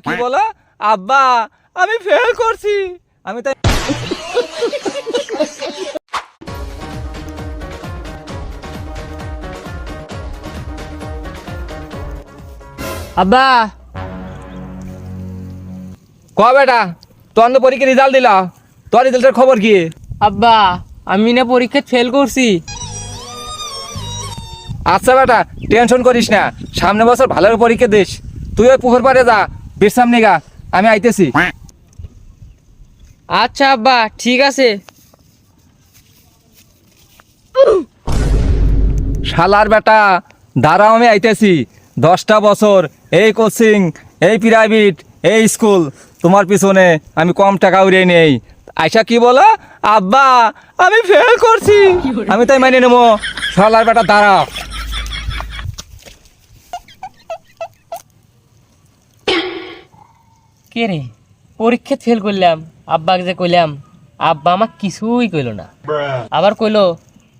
কি বলো আব্বা আমি ফেল করছি আমি তাই আব্বা ক বেটা তোর তো পরীক্ষার রেজাল্ট দিলা তোর রেজাল্টের খবর কি? আব্বা আমি না পরীক্ষা ফেল করছি। আচ্ছা বেটা টেনশন করিস না, সামনে বছর ভালো পরীক্ষা দিস। তুই ওই পুকুর পাড়ে যা, বিশ্রাম নিগা, আমি আইতেছি। আচ্ছা আব্বা ঠিক আছে। শালার বেটা দাঁড়াও, আমি আইতেছি। 10টা বছর এই কোচিং, এই প্রাইভেট, এই স্কুল, তোমার পিছনে আমি কম টাকা উড়িয়ে নেই। আয়সা কি বলো আব্বা আমি ফেল করছি, আমি তাই মেনে নেবো। শালার বেটা দাঁড়াও। কে রে পরীক্ষা ফেল করলাম, আব্বাকে যে কইলাম আব্বা আমার কিছুই কইলো না। আবার কইলো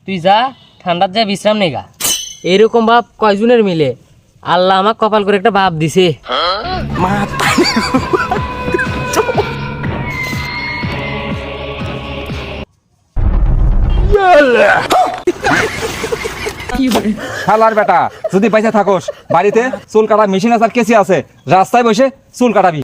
তুই যা ঠান্ডার যা বিশ্রাম নেগা। এরকম ভাব কয়জনের মিলে? আল্লাহ আমার কপাল করে একটা ভাব দিছে। শালার বেটা যদি পয়সা থাকোস বাড়িতে চুল কাটা মেশিন আছে আর কেসি আছে, রাস্তায় বসে চুল কাটাবি।